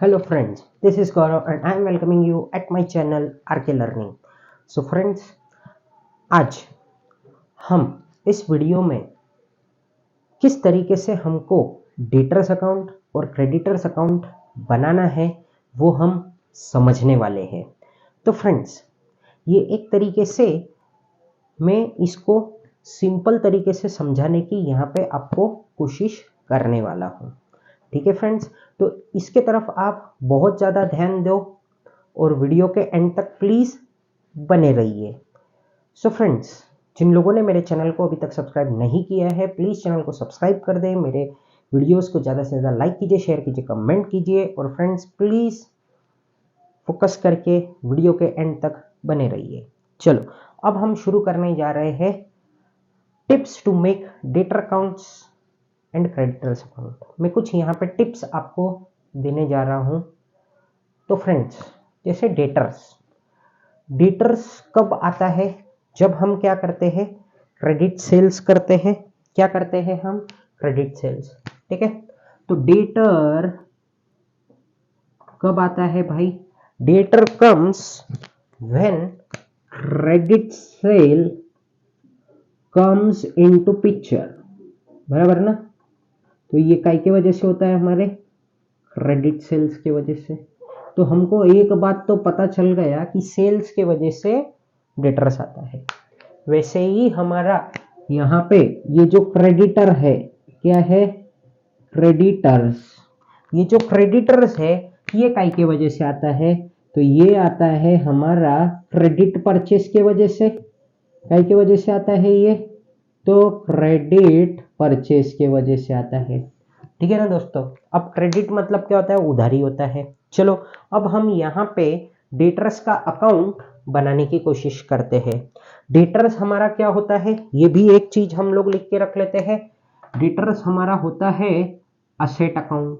Hello friends, this is Gaurav and I am welcoming you at my channel RK Learning. So friends, आज हम इस video में किस तरीके से हमको डेटर्स अकाउंट और क्रेडिटर्स अकाउंट बनाना है वो हम समझने वाले हैं। तो फ्रेंड्स, ये एक तरीके से मैं इसको सिंपल तरीके से समझाने की यहाँ पे आपको कोशिश करने वाला हूँ। ठीक है फ्रेंड्स, तो इसके तरफ आप बहुत ज़्यादा ध्यान दो और वीडियो के एंड तक प्लीज़ बने रहिए। सो फ्रेंड्स, जिन लोगों ने मेरे चैनल को अभी तक सब्सक्राइब नहीं किया है प्लीज़ चैनल को सब्सक्राइब कर दें, मेरे वीडियोस को ज़्यादा से ज़्यादा लाइक कीजिए, शेयर कीजिए, कमेंट कीजिए और फ्रेंड्स प्लीज़ फोकस करके वीडियो के एंड तक बने रहिए। चलो अब हम शुरू करने जा रहे हैं tips to make debtor accounts and creditors account. मैं कुछ यहाँ पे टिप्स आपको देने जा रहा हूँ। तो फ्रेंड्स, जैसे डेटर्स कब आता है? जब हम क्या करते हैं, क्रेडिट सेल्स करते हैं। क्या करते हैं हम? Credit sales. ठीक है, तो डेटर कब आता है भाई? Debtor comes when credit sale comes into picture. बराबर ना? तो ये काय के वजह से होता है? हमारे क्रेडिट सेल्स के वजह से। तो हमको एक बात तो पता चल गया कि सेल्स के वजह से डेटर्स आता है। वैसे ही हमारा यहाँ पे ये जो क्रेडिटर है, क्या है? क्रेडिटर्स। ये जो क्रेडिटर्स है ये काय के वजह से आता है? तो ये आता है हमारा क्रेडिट परचेस के वजह से। काय के वजह से आता है ये? तो क्रेडिट परचेस के वजह से आता है। ठीक है ना दोस्तों? अब क्रेडिट मतलब क्या होता है? उधारी होता है। चलो अब हम यहाँ पे डेटर्स का अकाउंट बनाने की कोशिश करते हैं। डेटर्स हमारा क्या होता है ये भी एक चीज हम लोग लिख के रख लेते हैं। डेटर्स हमारा होता है असेट अकाउंट।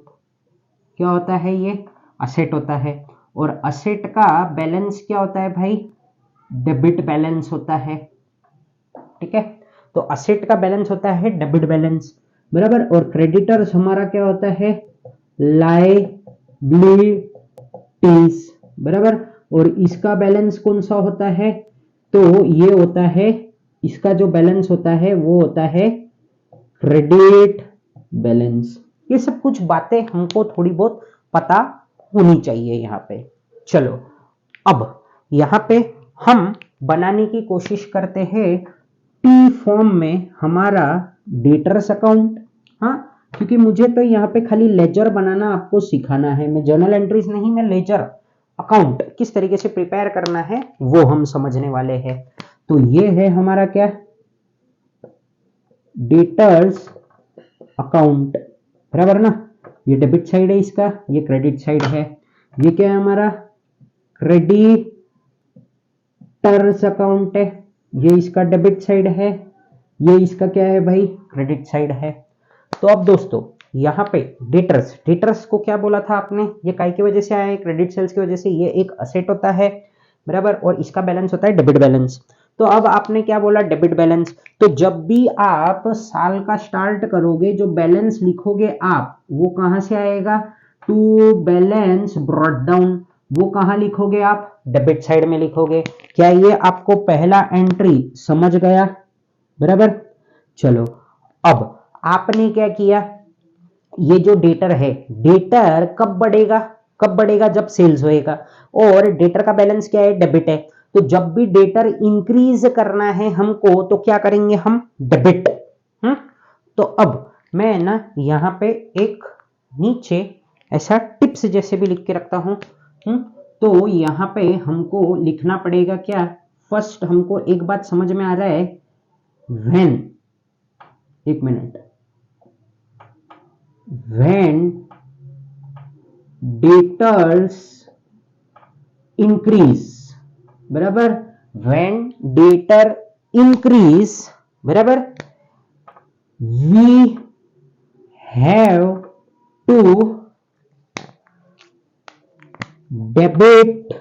क्या होता है ये? असेट होता है। और असेट का बैलेंस क्या होता है भाई? डेबिट बैलेंस होता है। ठीक है, तो असेट का बैलेंस होता है डेबिट बैलेंस। बराबर। और क्रेडिटर्स हमारा क्या होता है? लायबिलिटीज। बराबर। और इसका बैलेंस कौन सा होता है? तो ये होता है, इसका जो बैलेंस होता है वो होता है क्रेडिट बैलेंस। ये सब कुछ बातें हमको थोड़ी बहुत पता होनी चाहिए यहाँ पे। चलो अब यहाँ पे हम बनाने की कोशिश करते हैं टी फॉर्म में हमारा डेटर्स अकाउंट। हाँ, क्योंकि मुझे तो यहाँ पे खाली लेजर बनाना आपको सिखाना है, मैं जर्नल एंट्रीज नहीं, मैं लेजर अकाउंट किस तरीके से प्रिपेयर करना है वो हम समझने वाले हैं। तो ये है हमारा क्या? Debtors account. बराबर ना? ये डेबिट साइड है इसका, ये क्रेडिट साइड है। ये क्या है हमारा? क्रेडिटर्स अकाउंट है। ये इसका डेबिट साइड है, ये इसका क्या है भाई? क्रेडिट साइड है। तो अब दोस्तों यहाँ पे डेटर्स को क्या बोला था आपने? ये काय की वजह से आया है? क्रेडिट सेल्स की वजह से। ये एक असेट होता है। बराबर। और इसका बैलेंस होता है डेबिट बैलेंस। तो अब आपने क्या बोला? Debit balance. तो जब भी आप साल का स्टार्ट करोगे जो बैलेंस लिखोगे आप, वो कहां से आएगा? To balance brought down. वो कहां लिखोगे आप? डेबिट साइड में लिखोगे। क्या ये आपको पहला एंट्री समझ गया? बराबर। चलो अब आपने क्या किया? ये जो डेटर है, डेटर कब बढ़ेगा? कब बढ़ेगा? जब सेल्स होएगा। और डेटर का बैलेंस क्या है? डेबिट है। तो जब भी डेटर इंक्रीज करना है हमको तो क्या करेंगे हम? डेबिट। तो अब मैं ना यहाँ पे एक नीचे ऐसा टिप्स जैसे भी लिख के रखता हूं। तो यहाँ पे हमको लिखना पड़ेगा क्या? फर्स्ट हमको एक बात समझ में आ रहा है, व्हेन, एक मिनट, व्हेन डेटर्स इंक्रीज। बराबर। व्हेन डेटर इंक्रीज, बराबर, we have to debit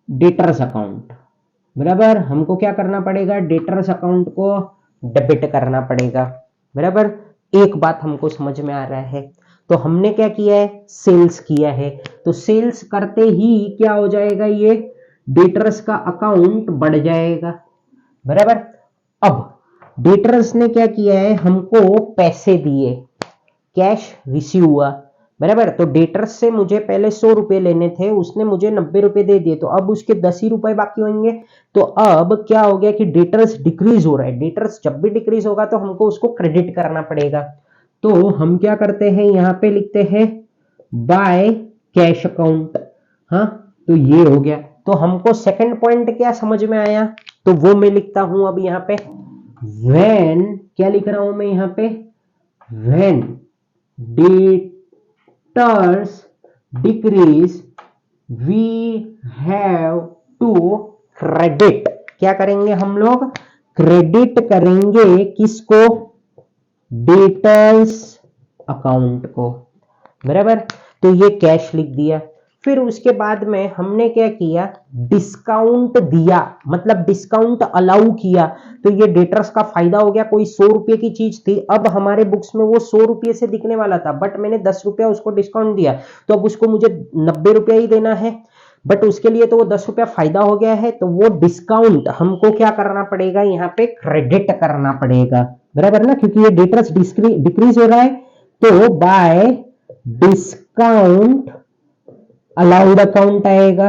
debtors account. बराबर। हमको क्या करना पड़ेगा? डेटर्स अकाउंट को डेबिट करना पड़ेगा। बराबर। एक बात हमको समझ में आ रहा है। तो हमने क्या किया है, सेल्स किया है। तो सेल्स करते ही क्या हो जाएगा, ये डेटर्स का अकाउंट बढ़ जाएगा, बराबर। अब डेटर्स ने क्या किया है, हमको पैसे दिए, कैश रिसीव हुआ, बराबर। तो डेटर्स से मुझे पहले 100 रुपए लेने थे, उसने मुझे 90 रुपए दे दिए, तो अब उसके 10 ही रुपए बाकी होंगे। तो अब क्या हो गया कि डेटर्स डिक्रीज हो रहा है। डेटर्स जब भी डिक्रीज होगा तो हमको उसको क्रेडिट करना पड़ेगा। तो हम क्या करते हैं, यहाँ पे लिखते हैं बाय कैश अकाउंट। हाँ, तो ये हो गया। तो हमको सेकंड पॉइंट क्या समझ में आया, तो वो मैं लिखता हूं अब यहाँ पे। व्हेन क्या लिख रहा हूं मैं यहाँ पे, when debtors decrease we have to credit. क्या करेंगे हम लोग, क्रेडिट करेंगे किसको, डेटर्स अकाउंट को, बराबर। तो ये कैश लिख दिया। फिर उसके बाद में हमने क्या किया, डिस्काउंट दिया, मतलब डिस्काउंट अलाउ किया। तो ये डेटर्स का फायदा हो गया। कोई 100 रुपए की चीज थी, अब हमारे बुक्स में वो 100 रुपए से दिखने वाला था, बट मैंने 10 रुपया उसको डिस्काउंट दिया, तो अब उसको मुझे 90 रुपया ही देना है, बट उसके लिए तो वो 10 रुपया फायदा हो गया है। तो वो डिस्काउंट हमको क्या करना पड़ेगा, यहाँ पे क्रेडिट करना पड़ेगा, बराबर ना, क्योंकि ये डेटर्स डिक्रीज हो रहा है। तो बाय डिस्काउंट अलाउड अकाउंट आएगा,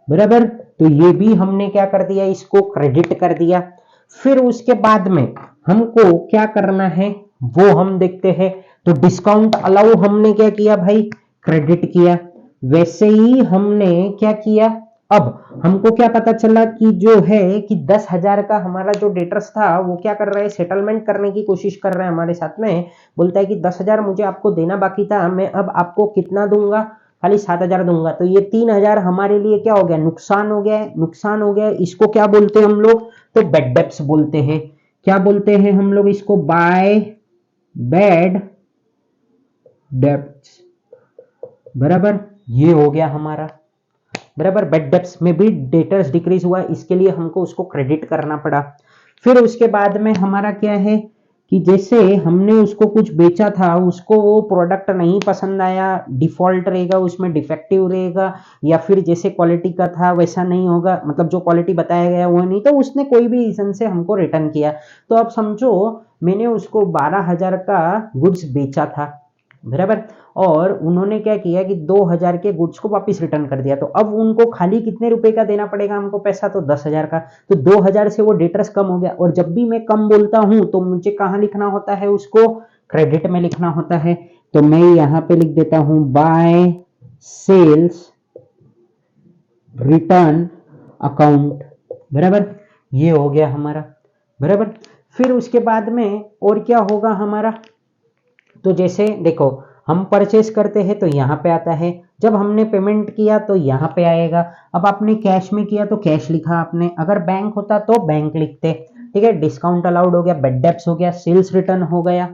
बराबर। तो ये भी हमने क्या कर दिया, इसको क्रेडिट कर दिया। फिर उसके बाद में हमको क्या करना है वो हम देखते हैं। तो डिस्काउंट अलाउ हमने क्या किया भाई, क्रेडिट किया। वैसे ही हमने क्या किया, अब हमको क्या पता चला कि जो है कि 10,000 का हमारा जो डेटर्स था वो क्या कर रहा है, सेटलमेंट करने की कोशिश कर रहा है हमारे साथ में। बोलता है कि 10,000 मुझे आपको देना बाकी था, मैं अब आपको कितना दूंगा, खाली 7,000 दूंगा। तो ये 3,000 हमारे लिए क्या हो गया, नुकसान हो गया है, नुकसान हो गया है। इसको क्या बोलते हैं हम लोग, तो बैड डेब्ट्स बोलते हैं। क्या बोलते हैं हम लोग इसको, बाय बैड डेब्ट्स, बराबर। ये हो गया हमारा, बराबर। बैड डेब्ट्स में भी डेटर्स डिक्रीज हुआ, इसके लिए हमको उसको क्रेडिट करना पड़ा। फिर उसके बाद में हमारा क्या है कि जैसे हमने उसको कुछ बेचा था, उसको वो प्रोडक्ट नहीं पसंद आया, डिफॉल्ट रहेगा, उसमें डिफेक्टिव रहेगा, या फिर जैसे क्वालिटी का था वैसा नहीं होगा, मतलब जो क्वालिटी बताया गया वो नहीं, तो उसने कोई भी रीजन से हमको रिटर्न किया। तो अब समझो मैंने उसको 12,000 का गुड्स बेचा था, बराबर, और उन्होंने क्या किया कि 2,000 के गुड्स को वापस रिटर्न कर दिया। तो अब उनको खाली कितने रुपए का देना पड़ेगा हमको पैसा, तो 10,000 का। तो 2,000 से वो डेटर्स कम हो गया। और जब भी मैं कम बोलता हूं तो मुझे कहां लिखना होता है, उसको क्रेडिट में लिखना होता है। तो मैं यहां पे लिख देता हूं बाय सेल्स रिटर्न अकाउंट, बराबर। ये हो गया हमारा, बराबर। फिर उसके बाद में और क्या होगा हमारा, तो जैसे देखो हम परचेस करते हैं तो यहाँ पे आता है, जब हमने पेमेंट किया तो यहाँ पे आएगा। अब आपने कैश में किया तो कैश लिखा आपने, अगर बैंक होता तो बैंक लिखते, ठीक है। डिस्काउंट अलाउड हो गया, बैड डेब्ट्स हो गया, सेल्स रिटर्न हो गया,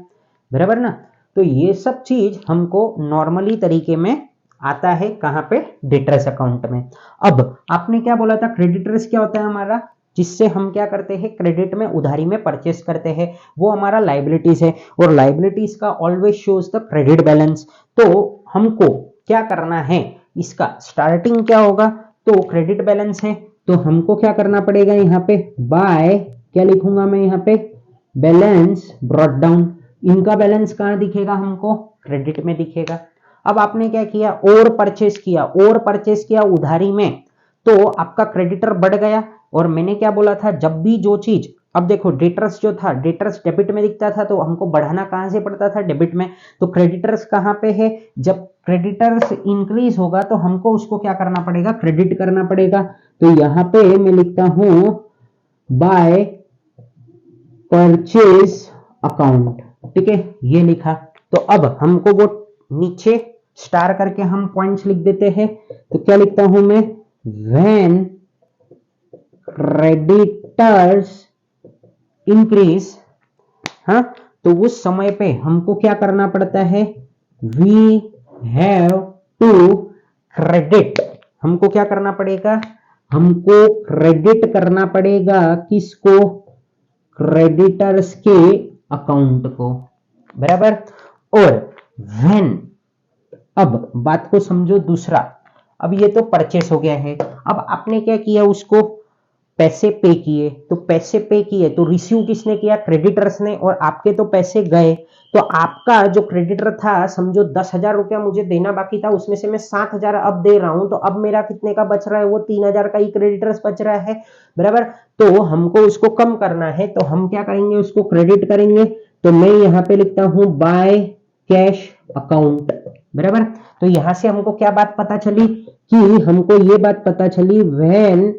बराबर ना। तो ये सब चीज हमको नॉर्मली तरीके में आता है कहाँ पे, डेटर्स अकाउंट में। अब आपने क्या बोला था, क्रेडिटर्स क्या होता है हमारा, जिससे हम क्या करते हैं, क्रेडिट में उधारी में परचेस करते हैं, वो हमारा लाइबिलिटीज है। और लाइबिलिटीज का always shows the credit balance. तो हमको क्या करना है, इसका स्टार्टिंग क्या होगा, तो क्रेडिट बैलेंस है, तो हमको क्या करना पड़ेगा यहाँ पे, बाय क्या लिखूंगा मैं यहाँ पे, बैलेंस ब्रॉट डाउन। इनका बैलेंस कहाँ दिखेगा हमको, क्रेडिट में दिखेगा। अब आपने क्या किया, और परचेस किया, और परचेस किया उधारी में, तो आपका क्रेडिटर बढ़ गया। और मैंने क्या बोला था, जब भी जो चीज, अब देखो डेटर्स जो था, डेटर्स डेबिट में दिखता था, तो हमको बढ़ाना कहां से पड़ता था, डेबिट में। तो क्रेडिटर्स कहां पे है, जब क्रेडिटर्स इंक्रीज होगा तो हमको उसको क्या करना पड़ेगा, क्रेडिट करना पड़ेगा। तो यहां पे मैं लिखता हूं बाय परचेज अकाउंट, ठीक है, ये लिखा। तो अब हमको वो नीचे स्टार करके हम पॉइंट्स लिख देते हैं। तो क्या लिखता हूं मैं, व्हेन क्रेडिटर्स इंक्रीज, हाँ, तो उस समय पे हमको क्या करना पड़ता है, वी हैव टू क्रेडिट। हमको क्या करना पड़ेगा, हमको क्रेडिट करना पड़ेगा किसको, क्रेडिटर्स के अकाउंट को, बराबर। और व्हेन, अब बात को समझो दूसरा, अब ये तो परचेस हो गया है, अब आपने क्या किया, उसको पैसे पे किए, तो पैसे पे किए तो रिसीव किसने किया, क्रेडिटर्स ने, और आपके तो पैसे गए, तो आपका जो क्रेडिटर था, समझो 10,000 रुपया मुझे देना बाकी था, उसमें से मैं 7,000 अब दे रहा हूं, तो अब मेरा कितने का बच रहा है, वो 3,000 का ही क्रेडिटर्स बच रहा है, बराबर। तो हमको उसको कम करना है, तो हम क्या करेंगे, उसको क्रेडिट करेंगे, तो मैं यहाँ पे लिखता हूं बाय कैश अकाउंट, बराबर। तो यहां से हमको क्या बात पता चली, कि हमको ये बात पता चली, when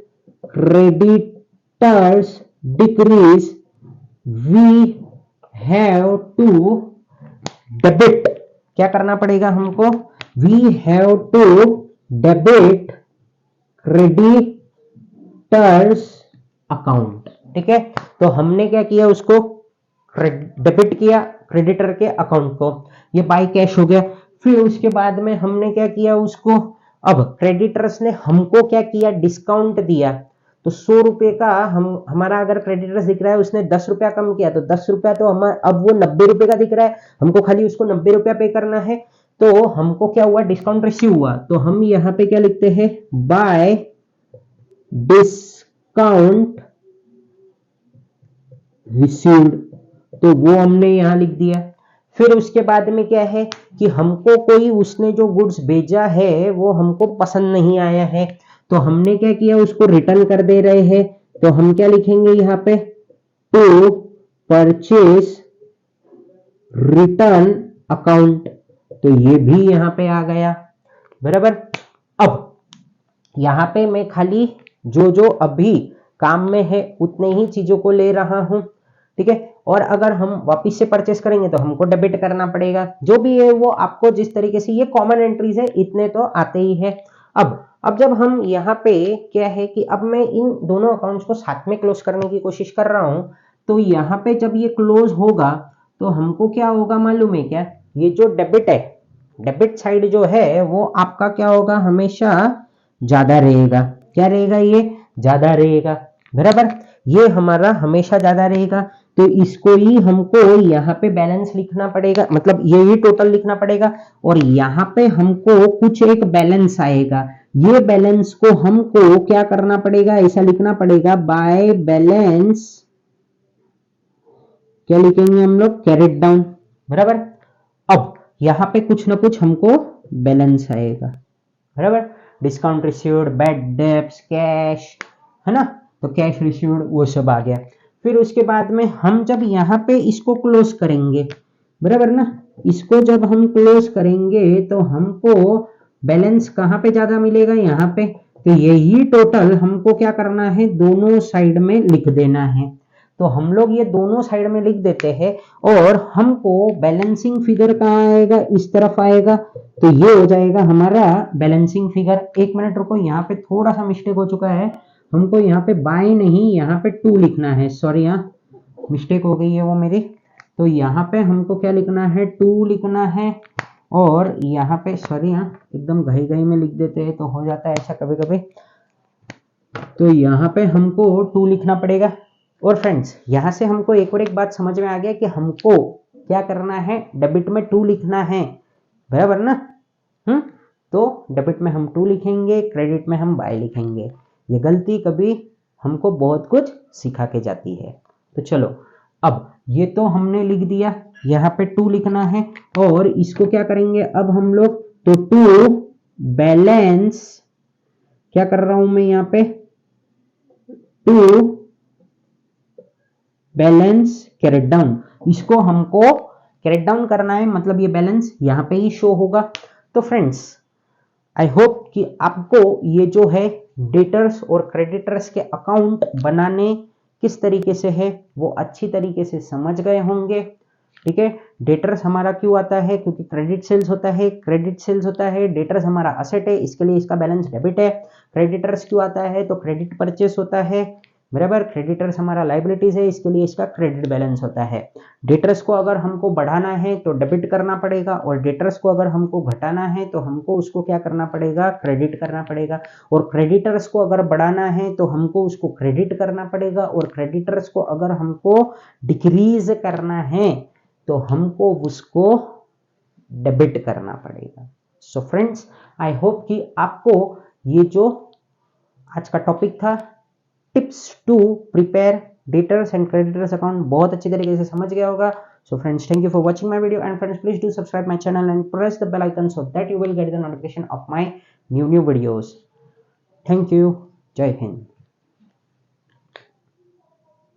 creditors decrease we have to debit, क्या करना पड़ेगा हमको, we have to debit creditors account, ठीक है। तो हमने क्या किया, उसको डेबिट किया क्रेडिटर के अकाउंट को, ये बाय कैश हो गया। फिर उसके बाद में हमने क्या किया उसको, अब क्रेडिटर्स ने हमको क्या किया, डिस्काउंट दिया, तो 100 रुपए का हमारा अगर क्रेडिटर्स दिख रहा है, उसने 10 रुपया कम किया, तो 10 रुपया तो हमारा अब वो 90 रुपए का दिख रहा है, हमको खाली उसको 90 रुपया पे करना है, तो हमको क्या हुआ, डिस्काउंट रिसीव हुआ, तो हम यहाँ पे क्या लिखते हैं, बाय डिस्काउंट रिसीव्ड, तो वो हमने यहां लिख दिया। फिर उसके बाद में क्या है, कि हमको कोई उसने जो गुड्स भेजा है वो हमको पसंद नहीं आया है, तो हमने क्या किया, उसको रिटर्न कर दे रहे हैं, तो हम क्या लिखेंगे यहाँ पे, टू परचेज रिटर्न अकाउंट, तो ये भी यहाँ पे आ गया, बराबर। अब यहाँ पे मैं खाली जो जो अभी काम में है उतने ही चीजों को ले रहा हूं, ठीक है। और अगर हम वापस से परचेस करेंगे तो हमको डेबिट करना पड़ेगा, जो भी है वो आपको जिस तरीके से, ये कॉमन एंट्रीज है, इतने तो आते ही है। अब जब हम यहाँ पे क्या है, कि अब मैं इन दोनों अकाउंट्स को साथ में क्लोज करने की कोशिश कर रहा हूं, तो यहाँ पे जब ये क्लोज होगा तो हमको क्या होगा मालूम है क्या, ये जो डेबिट है, डेबिट साइड जो है वो आपका क्या होगा, हमेशा ज्यादा रहेगा, क्या रहेगा, ये ज्यादा रहेगा, बराबर। ये हमारा हमेशा ज्यादा रहेगा, तो इसको ही हमको यहाँ पे बैलेंस लिखना पड़ेगा, मतलब ये ही टोटल लिखना पड़ेगा, और यहाँ पे हमको कुछ एक बैलेंस आएगा, ये बैलेंस को हमको क्या करना पड़ेगा, ऐसा लिखना पड़ेगा, बाय बैलेंस क्या लिखेंगे हम लोग, कैरेट डाउन, बराबर। अब यहाँ पे कुछ ना कुछ हमको बैलेंस आएगा, बराबर, discount received, bad debts, cash, है ना, तो कैश रिसीव्ड वो सब आ गया। फिर उसके बाद में हम जब यहाँ पे इसको क्लोज करेंगे, बराबर ना, इसको जब हम क्लोज करेंगे तो हमको बैलेंस कहाँ पे ज्यादा मिलेगा, यहाँ पे, तो यही टोटल हमको क्या करना है, दोनों साइड में लिख देना है, तो हम लोग ये दोनों साइड में लिख देते हैं, और हमको बैलेंसिंग फिगर कहाँ आएगा, इस तरफ आएगा, तो ये हो जाएगा हमारा बैलेंसिंग फिगर। एक मिनट रुको, यहाँ पे थोड़ा सा मिस्टेक हो चुका है, हमको यहाँ पे बाय नहीं, यहाँ पे 2 लिखना है, सॉरी, यहाँ मिस्टेक हो गई है वो मेरी, तो यहाँ पे हमको क्या लिखना है, 2 लिखना है, और यहाँ पे सॉरी, यहाँ एकदम घई घई में लिख देते हैं, तो हो जाता है ऐसा कभी कभी, तो यहाँ पे हमको 2 लिखना पड़ेगा। और फ्रेंड्स, यहाँ से हमको एक और एक बात समझ में आ गया, कि हमको क्या करना है, डेबिट में 2 लिखना है, बराबर ना, तो डेबिट में हम 2 लिखेंगे, क्रेडिट में हम बाय लिखेंगे, ये गलती कभी हमको बहुत कुछ सिखा के जाती है। तो चलो, अब ये तो हमने लिख दिया, यहाँ पे 2 लिखना है, और इसको क्या करेंगे अब हम लोग, तो 2 बैलेंस, क्या कर रहा हूं मैं यहाँ पे, 2 बैलेंस कैरेट डाउन, इसको हमको कैरेट डाउन करना है, मतलब ये बैलेंस यहाँ पे ही शो होगा। तो फ्रेंड्स, आई होप कि आपको ये जो है डेटर्स और क्रेडिटर्स के अकाउंट बनाने किस तरीके से है वो अच्छी तरीके से समझ गए होंगे, ठीक है। डेटर्स हमारा क्यों आता है, क्योंकि क्रेडिट सेल्स होता है, क्रेडिट सेल्स होता है, डेटर्स हमारा असेट है, इसके लिए इसका बैलेंस डेबिट है। क्रेडिटर्स क्यों आता है, तो क्रेडिट परचेस होता है, बराबर। क्रेडिटर्स हमारा लाइबिलिटीज है, इसके लिए इसका क्रेडिट बैलेंस होता है। डेटर्स को अगर हमको बढ़ाना है तो डेबिट करना पड़ेगा, और डेटर्स को अगर हमको घटाना है तो हमको उसको क्या करना पड़ेगा, क्रेडिट करना पड़ेगा। और क्रेडिटर्स को अगर बढ़ाना है तो हमको उसको क्रेडिट करना पड़ेगा, और क्रेडिटर्स को अगर हमको डिक्रीज करना है तो हमको उसको डेबिट करना पड़ेगा। सो फ्रेंड्स, आई होप कि आपको ये जो आज का टॉपिक था tips to prepare debtors and creditors account बहुत अच्छी तरीके से समझ गया होगा। So friends, thank you for watching my video, and friends, please do subscribe my channel and press the bell icon so that you will get the notification of my new videos. Thank you. Jai Hind.